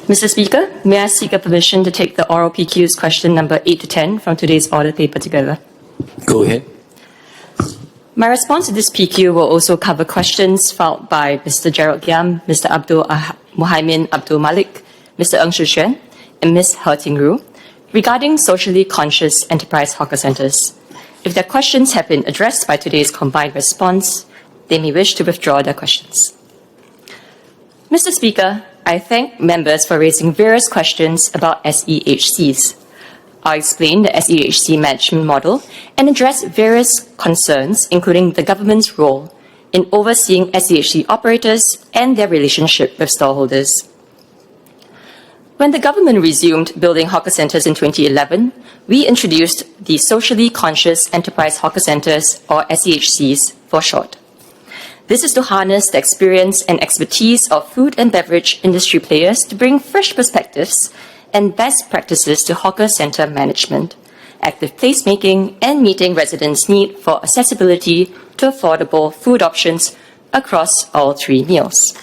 Mr. Speaker, may I seek a permission to take the oral PQ's question number 8 to 10 from today's order paper together? Go ahead. My response to this PQ will also cover questions filed by Mr. Gerald Giam, Mr. Muhaimin Abdul Malik, Mr. Ng Shixuan, and Ms. He Ting-Ru regarding socially conscious enterprise hawker centres. If their questions have been addressed by today's combined response, they may wish to withdraw their questions. Mr. Speaker, I thank members for raising various questions about SEHCs. I'll explain the SEHC management model and address various concerns, including the government's role in overseeing SEHC operators and their relationship with stallholders. When the government resumed building hawker centres in 2011, we introduced the Socially Conscious Enterprise Hawker Centres, or SEHCs for short. This is to harness the experience and expertise of food and beverage industry players to bring fresh perspectives and best practices to hawker centre management, active placemaking, and meeting residents' need for accessibility to affordable food options across all 3 meals.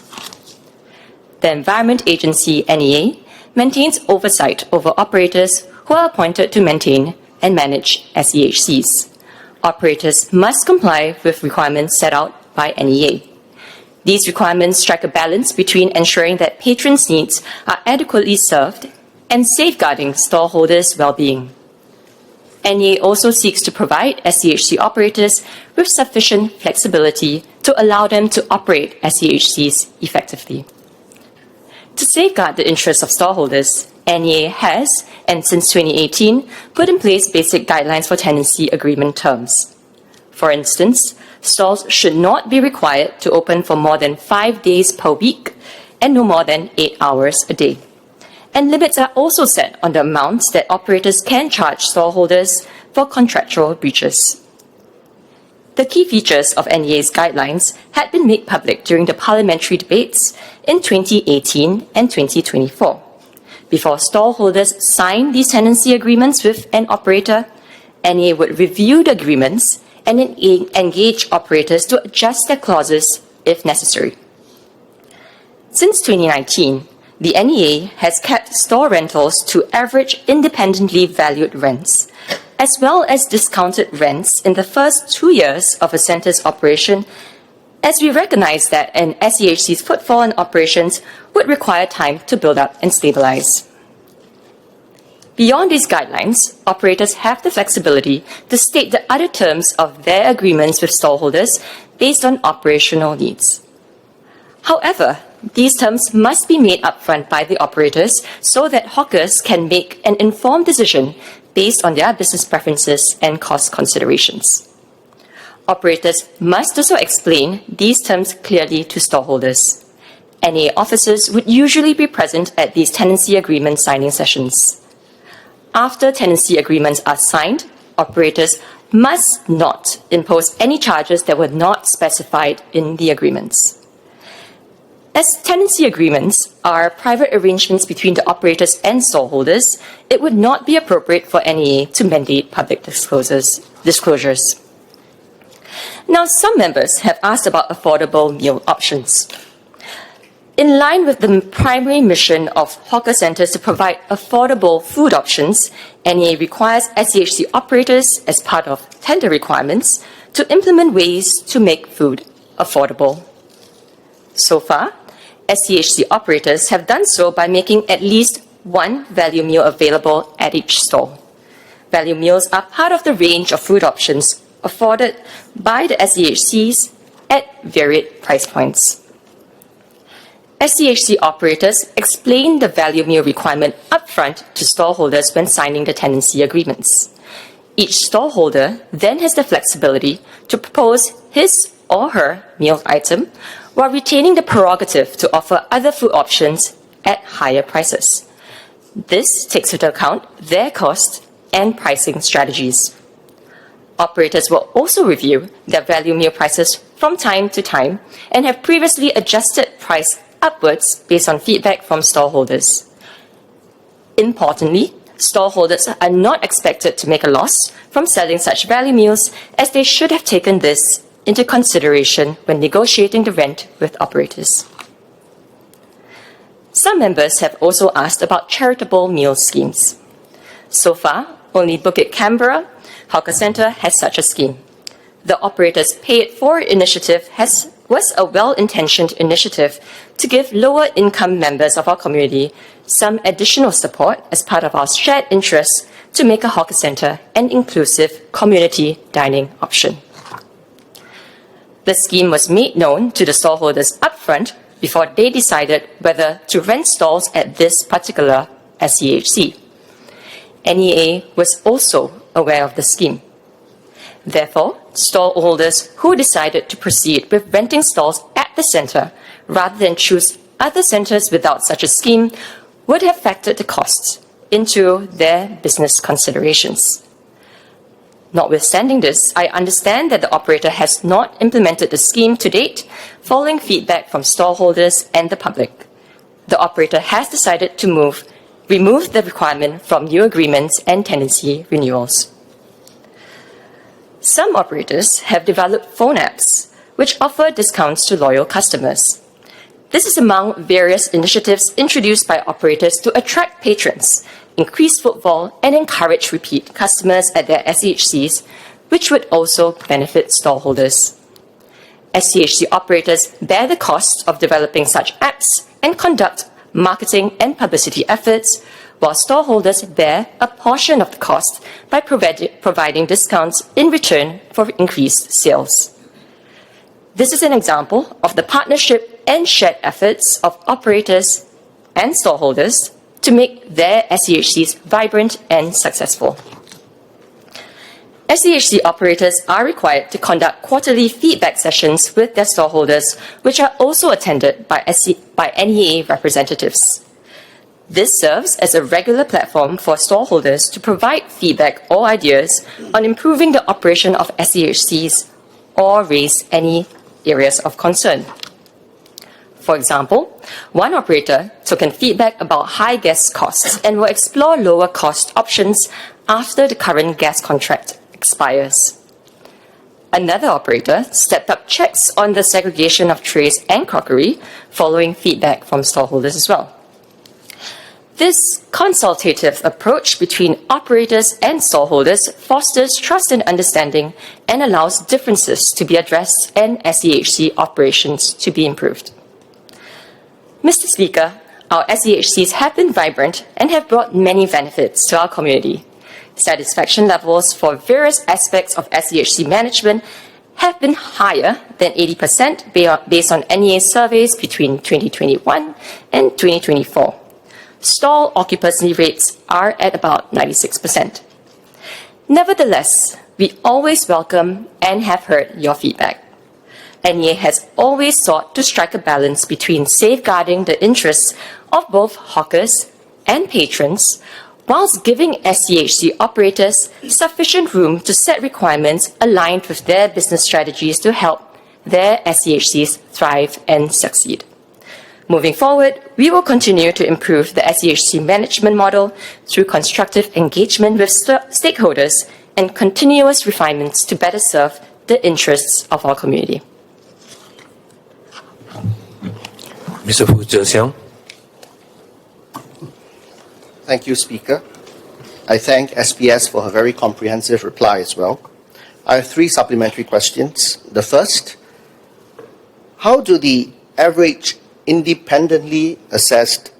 The Environment Agency, NEA, maintains oversight over operators who are appointed to maintain and manage SEHCs. Operators must comply with requirements set out by NEA. These requirements strike a balance between ensuring that patrons' needs are adequately served and safeguarding stallholders' well-being. NEA also seeks to provide SEHC operators with sufficient flexibility to allow them to operate SEHCs effectively. To safeguard the interests of stallholders, NEA has, and since 2018, put in place basic guidelines for tenancy agreement terms. For instance, stalls should not be required to open for more than 5 days per week and no more than 8 hours a day. And limits are also set on the amounts that operators can charge stallholders for contractual breaches. The key features of NEA's guidelines had been made public during the parliamentary debates in 2018 and 2024. Before stallholders sign these tenancy agreements with an operator, NEA would review the agreements and engage operators to adjust their clauses if necessary. Since 2019, the NEA has kept store rentals to average independently valued rents, as well as discounted rents in the first 2 years of a centre's operation, as we recognize that an SEHC's footfall and operations would require time to build up and stabilize. Beyond these guidelines, operators have the flexibility to state the other terms of their agreements with stallholders based on operational needs. However, these terms must be made upfront by the operators so that hawkers can make an informed decision based on their business preferences and cost considerations. Operators must also explain these terms clearly to stallholders. NEA officers would usually be present at these tenancy agreement signing sessions. After tenancy agreements are signed, operators must not impose any charges that were not specified in the agreements. As tenancy agreements are private arrangements between the operators and stallholders, it would not be appropriate for NEA to mandate public disclosures. Now, some members have asked about affordable meal options. In line with the primary mission of hawker centres to provide affordable food options, NEA requires SEHC operators, as part of tender requirements, to implement ways to make food affordable. So far, SEHC operators have done so by making at least one value meal available at each stall. Value meals are part of the range of food options afforded by the SEHCs at varied price points. SEHC operators explain the value meal requirement upfront to stallholders when signing the tenancy agreements. Each stallholder then has the flexibility to propose his or her meal item while retaining the prerogative to offer other food options at higher prices. This takes into account their cost and pricing strategies. Operators will also review their value meal prices from time to time and have previously adjusted price upwards based on feedback from stallholders. Importantly, stallholders are not expected to make a loss from selling such value meals, as they should have taken this into consideration when negotiating the rent with operators. Some members have also asked about charitable meal schemes. So far, only Bukit Canberra Hawker Centre has such a scheme. The operator's Pay It Forward initiative was a well-intentioned initiative to give lower-income members of our community some additional support as part of our shared interest to make a hawker centre an inclusive community dining option. The scheme was made known to the stallholders upfront before they decided whether to rent stalls at this particular SEHC. NEA was also aware of the scheme. Therefore, stallholders who decided to proceed with renting stalls at the centre rather than choose other centres without such a scheme would have factored the costs into their business considerations. Notwithstanding this, I understand that the operator has not implemented the scheme to date, following feedback from stallholders and the public. The operator has decided to remove the requirement from new agreements and tenancy renewals. Some operators have developed phone apps which offer discounts to loyal customers. This is among various initiatives introduced by operators to attract patrons, increase footfall, and encourage repeat customers at their SEHCs, which would also benefit stallholders. SEHC operators bear the cost of developing such apps and conduct marketing and publicity efforts, while stallholders bear a portion of the cost by providing discounts in return for increased sales. This is an example of the partnership and shared efforts of operators and stallholders to make their SEHCs vibrant and successful. SEHC operators are required to conduct quarterly feedback sessions with their stallholders, which are also attended by NEA representatives. This serves as a regular platform for stallholders to provide feedback or ideas on improving the operation of SEHCs or raise any areas of concern. For example, one operator took in feedback about high gas costs and will explore lower cost options after the current gas contract expires. Another operator stepped up checks on the segregation of trays and crockery following feedback from stallholders as well. This consultative approach between operators and stallholders fosters trust and understanding and allows differences to be addressed and SEHC operations to be improved. Mr. Speaker, our SEHCs have been vibrant and have brought many benefits to our community. Satisfaction levels for various aspects of SEHC management have been higher than 80% based on NEA surveys between 2021 and 2024. Stall occupancy rates are at about 96%. Nevertheless, we always welcome and have heard your feedback. NEA has always sought to strike a balance between safeguarding the interests of both hawkers and patrons, whilst giving SEHC operators sufficient room to set requirements aligned with their business strategies to help their SEHCs thrive and succeed. Moving forward, we will continue to improve the SEHC management model through constructive engagement with stakeholders and continuous refinements to better serve the interests of our community. Mr. Foo Cexiang. Thank you, Speaker. I thank SPS for her very comprehensive reply as well. I have three supplementary questions. The first, how do the average independently assessed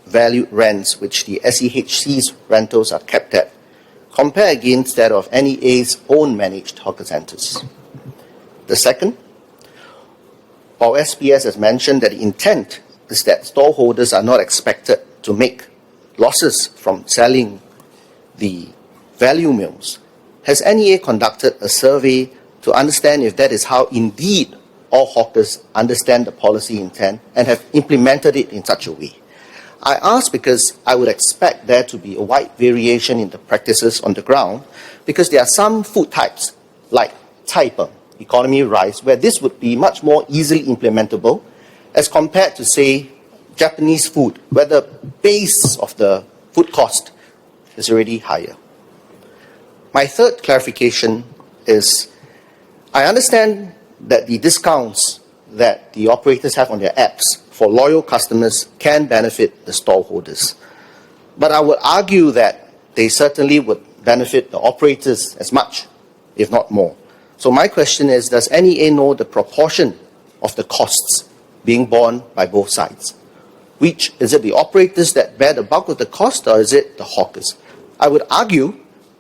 value rents, which the SEHC's rentals are kept at, compare against that of NEA's own managed hawker centres? The second, while SPS has mentioned that the intent is that stallholders are not expected to make losses from selling the value meals, has NEA conducted a survey to understand if that is how indeed all hawkers understand the policy intent and have implemented it in such a way? I ask because I would expect there to be a wide variation in the practices on the ground, because there are some food types like Taipei, economy rice, where this would be much more easily implementable as compared to, say, Japanese food, where the base of the food cost is already higher. My third clarification is, I understand that the discounts that the operators have on their apps for loyal customers can benefit the stallholders. But I would argue that they certainly would benefit the operators as much, if not more. So my question is, does NEA know the proportion of the costs being borne by both sides? Which, is it the operators that bear the bulk of the cost, or is it the hawkers? I would argue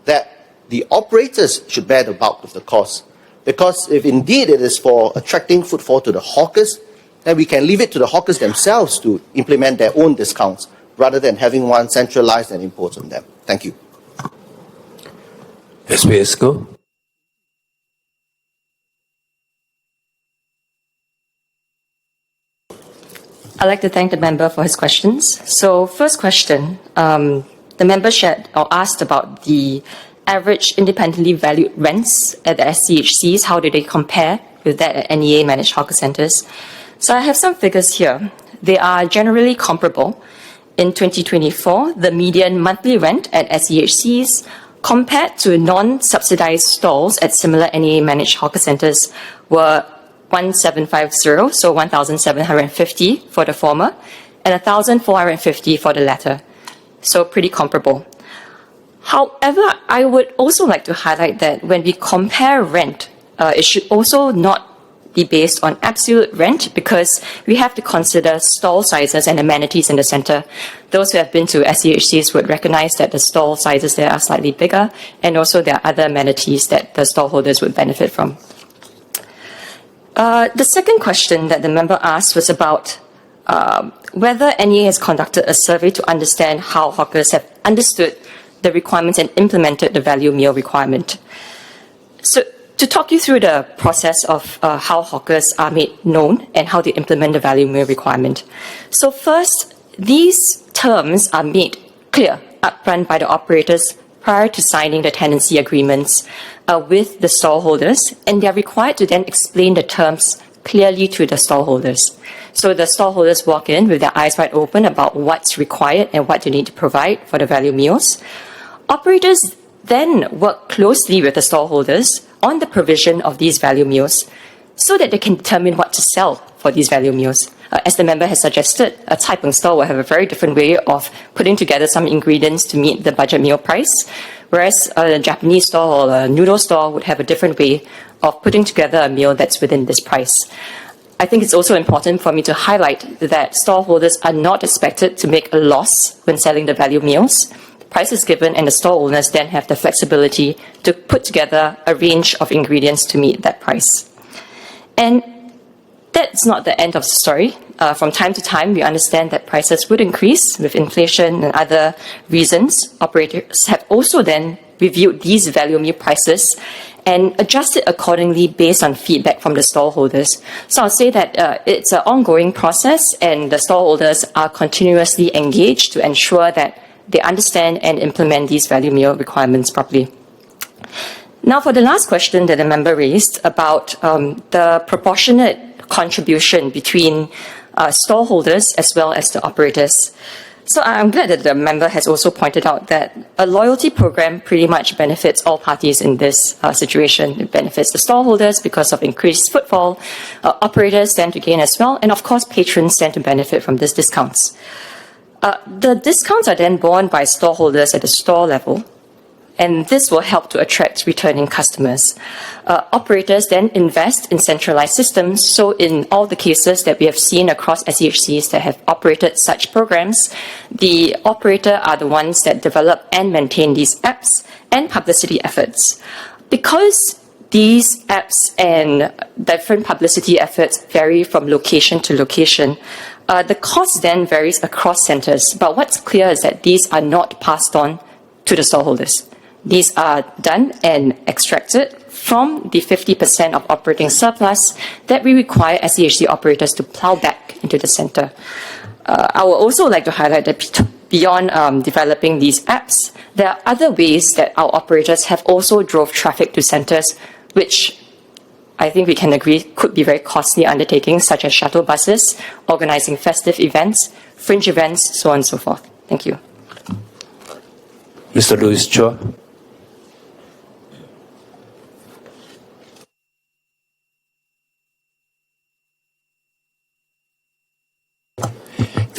that the operators should bear the bulk of the cost, because if indeed it is for attracting footfall to the hawkers, then we can leave it to the hawkers themselves to implement their own discounts, rather than having one centralized and imposed on them. Thank you. SPS Goh. I'd like to thank the member for his questions. So first question, the member shared or asked about the average independently valued rents at the SEHCs. How do they compare with that at NEA managed hawker centres? So I have some figures here. They are generally comparable. In 2024, the median monthly rent at SEHCs compared to non-subsidised stalls at similar NEA managed hawker centres were 1,750, so 1,750 for the former, and 1,450 for the latter. So pretty comparable. However, I would also like to highlight that when we compare rent, it should also not be based on absolute rent, because we have to consider stall sizes and amenities in the centre. Those who have been to SEHCs would recognise that the stall sizes there are slightly bigger, and also there are other amenities that the stallholders would benefit from. The second question that the member asked was about whether NEA has conducted a survey to understand how hawkers have understood the requirements and implemented the value meal requirement. So to talk you through the process of how hawkers are made known and how they implement the value meal requirement. So first, these terms are made clear upfront by the operators prior to signing the tenancy agreements with the stallholders, and they are required to then explain the terms clearly to the stallholders. So the stallholders walk in with their eyes wide open about what's required and what they need to provide for the value meals. Operators then work closely with the stallholders on the provision of these value meals so that they can determine what to sell for these value meals. As the member has suggested, a Thai peng stall will have a very different way of putting together some ingredients to meet the budget meal price, whereas a Japanese stall or a noodle stall would have a different way of putting together a meal that's within this price. I think it's also important for me to highlight that stallholders are not expected to make a loss when selling the value meals. The price is given, and the stall owners then have the flexibility to put together a range of ingredients to meet that price. And that's not the end of the story. From time to time, we understand that prices would increase with inflation and other reasons. Operators have also then reviewed these value meal prices and adjusted accordingly based on feedback from the stallholders. So I'll say that it's an ongoing process, and the stallholders are continuously engaged to ensure that they understand and implement these value meal requirements properly. Now, for the last question that the member raised about the proportionate contribution between stallholders as well as the operators. So I'm glad that the member has also pointed out that a loyalty program pretty much benefits all parties in this situation. It benefits the stallholders because of increased footfall, operators stand to gain as well, and of course patrons stand to benefit from these discounts. The discounts are then borne by stallholders at the store level, and this will help to attract returning customers. Operators then invest in centralized systems, so in all the cases that we have seen across SEHCs that have operated such programs, the operator are the ones that develop and maintain these apps and publicity efforts. Because these apps and different publicity efforts vary from location to location, the cost then varies across centres, but what's clear is that these are not passed on to the stallholders. These are done and extracted from the 50% of operating surplus that we require SEHC operators to plough back into the centre. I would also like to highlight that beyond developing these apps, there are other ways that our operators have also drove traffic to centres, which I think we can agree could be very costly undertakings, such as shuttle buses, organising festive events, fringe events, so on and so forth. Thank you. Mr. Louis Chua.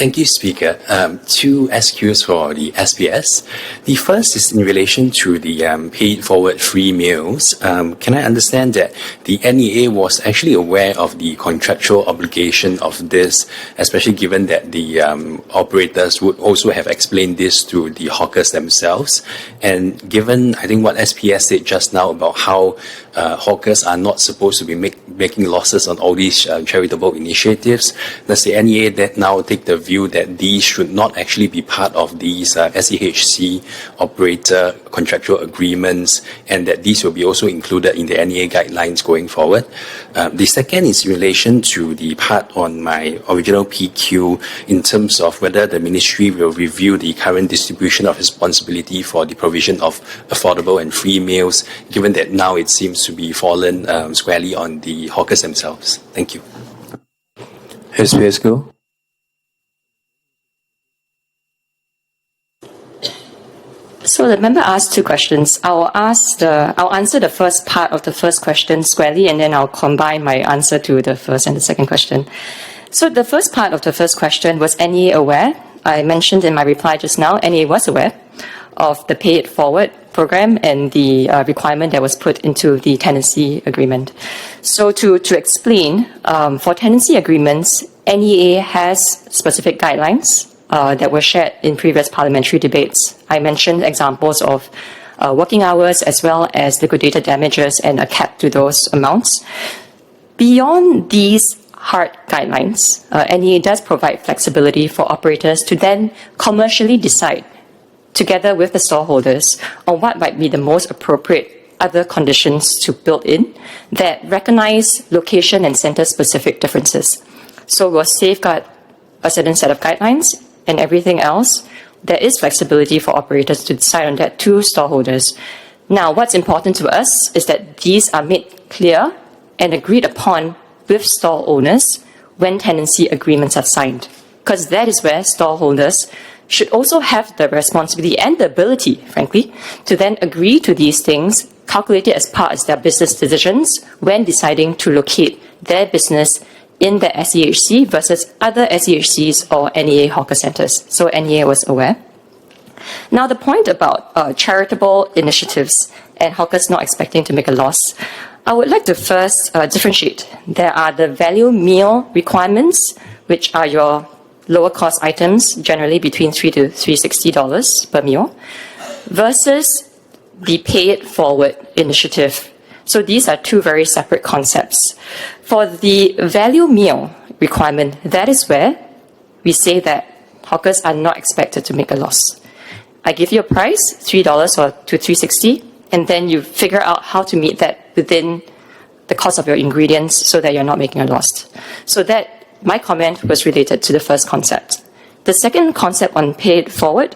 Thank you, Speaker. Two SQs for the SPS. The first is in relation to the paid forward free meals. Can I understand that the NEA was actually aware of the contractual obligation of this, especially given that the operators would also have explained this to the hawkers themselves? And given, I think, what SPS said just now about how hawkers are not supposed to be making losses on all these charitable initiatives, does the NEA that now take the view that these should not actually be part of these SEHC operator contractual agreements, and that these will be also included in the NEA guidelines going forward? The second is in relation to the part on my original PQ in terms of whether the ministry will review the current distribution of responsibility for the provision of affordable and free meals, given that now it seems to be fallen squarely on the hawkers themselves. Thank you. SPS Go. So the member asked two questions. I'll answer the first part of the first question squarely, and then I'll combine my answer to the first and the second question. So the first part of the first question, was NEA aware? I mentioned in my reply just now, NEA was aware of the Pay It Forward program and the requirement that was put into the tenancy agreement. So to explain, for tenancy agreements, NEA has specific guidelines that were shared in previous parliamentary debates. I mentioned examples of working hours as well as liquidated damages and a cap to those amounts. Beyond these hard guidelines, NEA does provide flexibility for operators to then commercially decide, together with the stallholders, on what might be the most appropriate other conditions to build in that recognize location and center-specific differences. So we'll safeguard a certain set of guidelines, and everything else, there is flexibility for operators to decide on that to stallholders. Now, what's important to us is that these are made clear and agreed upon with stall owners when tenancy agreements are signed, because that is where stallholders should also have the responsibility and the ability, frankly, to then agree to these things, calculated as part of their business decisions when deciding to locate their business in the SEHC versus other SEHCs or NEA hawker centres. So NEA was aware. Now, the point about charitable initiatives and hawkers not expecting to make a loss, I would like to first differentiate. There are the value meal requirements, which are your lower cost items, generally between $3 to $360 per meal, versus the Pay It Forward initiative. So these are two very separate concepts. For the value meal requirement, that is where we say that hawkers are not expected to make a loss. I give you a price, $3 or to $360, and then you figure out how to meet that within the cost of your ingredients so that you're not making a loss. So that, my comment was related to the first concept. The second concept on Pay It Forward,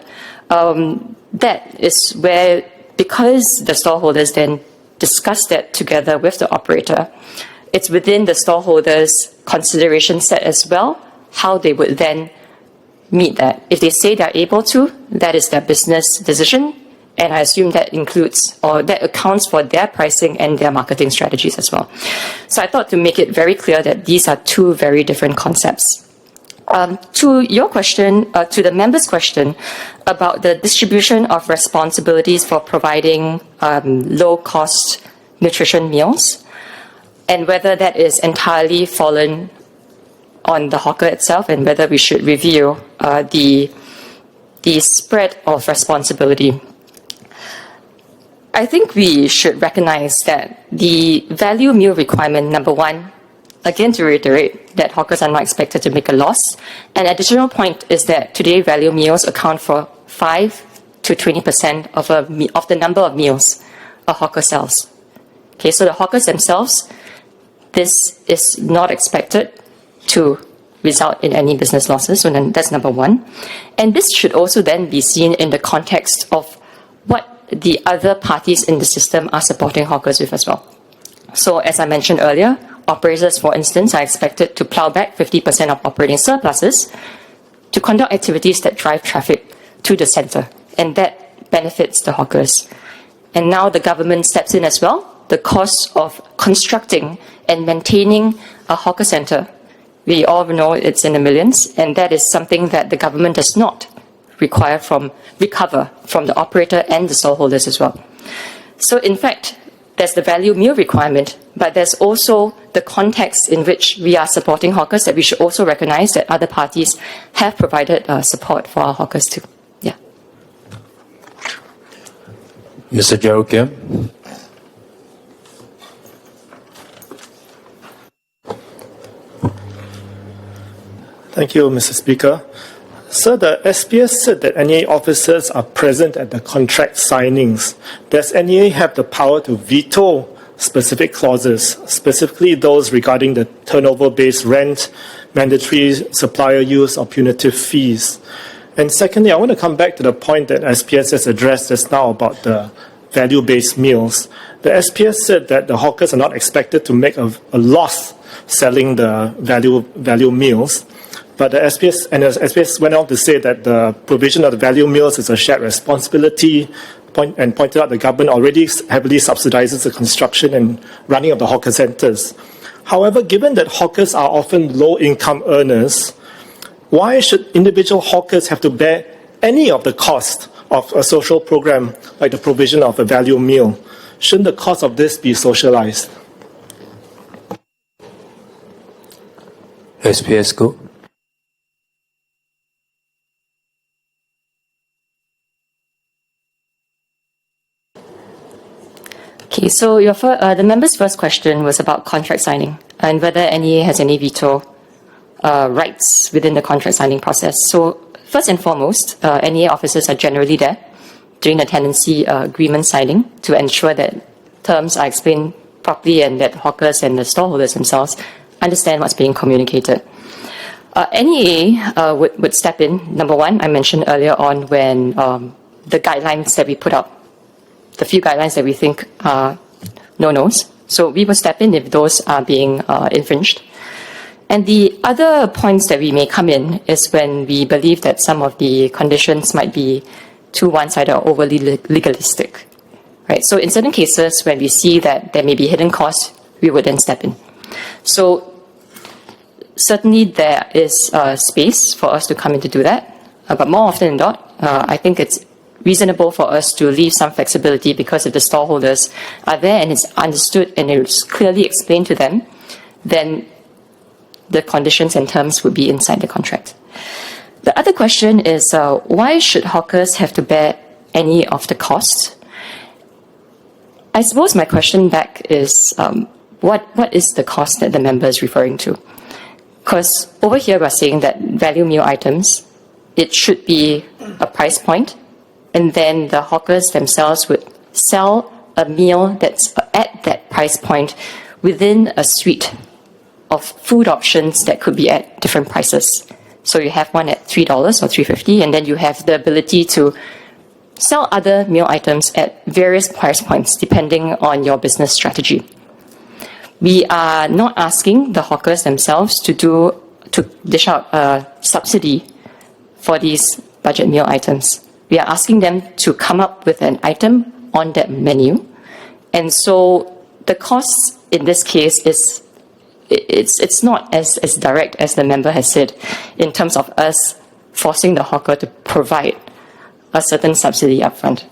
that is where, because the stallholders then discuss that together with the operator, it's within the stallholders' consideration set as well, how they would then meet that. If they say they're able to, that is their business decision, and I assume that includes, or that accounts for their pricing and their marketing strategies as well. So I thought to make it very clear that these are two very different concepts. To your question, to the member's question about the distribution of responsibilities for providing low-cost nutrition meals, and whether that is entirely fallen on the hawker itself, and whether we should review the spread of responsibility. I think we should recognize that the value meal requirement, number one, again, to reiterate that hawkers are not expected to make a loss. An additional point is that today value meals account for 5 to 20% of the number of meals a hawker sells. Okay, so the hawkers themselves, this is not expected to result in any business losses. So then that's number one. And this should also then be seen in the context of what the other parties in the system are supporting hawkers with as well. So as I mentioned earlier, operators, for instance, are expected to plow back 50% of operating surpluses to conduct activities that drive traffic to the centre, and that benefits the hawkers. And now the government steps in as well. The cost of constructing and maintaining a hawker centre We all know it's in the millions, and that is something that the government does not recover from the operator and the stallholders as well. So in fact, there's the value meal requirement, but there's also the context in which we are supporting hawkers that we should also recognize that other parties have provided support for our hawkers too. Yeah. Mr. Gerald Giam. Thank you, Mr. Speaker. Sir, the SPS said that NEA officers are present at the contract signings. Does NEA have the power to veto specific clauses, specifically those regarding the turnover-based rent, mandatory supplier use, or punitive fees? And secondly, I want to come back to the point that SPS has addressed just now about the value-based meals. The SPS said that the hawkers are not expected to make a loss selling the value meals. But the SPS went on to say that the provision of the value meals is a shared responsibility, and pointed out the government already heavily subsidizes the construction and running of the hawker centres. However, given that hawkers are often low-income earners, why should individual hawkers have to bear any of the cost of a social program like the provision of a value meal? Shouldn't the cost of this be socialized? SPS Go. Okay, so the member's first question was about contract signing and whether NEA has any veto rights within the contract signing process. So first and foremost, NEA officers are generally there during the tenancy agreement signing to ensure that terms are explained properly and that hawkers and the stallholders themselves understand what's being communicated. NEA would step in. Number one, I mentioned earlier on when the guidelines that we put up, the few guidelines that we think are no-nos. So we will step in if those are being infringed. And the other points that we may come in is when we believe that some of the conditions might be too one-sided or overly legalistic. Right? So in certain cases, when we see that there may be hidden costs, we would then step in. So certainly there is space for us to come in to do that. But more often than not, I think it's reasonable for us to leave some flexibility, because if the stallholders are there and it's understood and it's clearly explained to them, then the conditions and terms would be inside the contract. The other question is, why should hawkers have to bear any of the costs? I suppose my question back is, what is the cost that the member is referring to? Because over here we're saying that value meal items, it should be a price point, and then the hawkers themselves would sell a meal that's at that price point within a suite of food options that could be at different prices. So you have one at $3 or $3.50, and then you have the ability to sell other meal items at various price points depending on your business strategy. We are not asking the hawkers themselves to dish out a subsidy for these budget meal items. We are asking them to come up with an item on that menu. And so the cost in this case is, it's not as direct as the member has said in terms of us forcing the hawker to provide a certain subsidy upfront.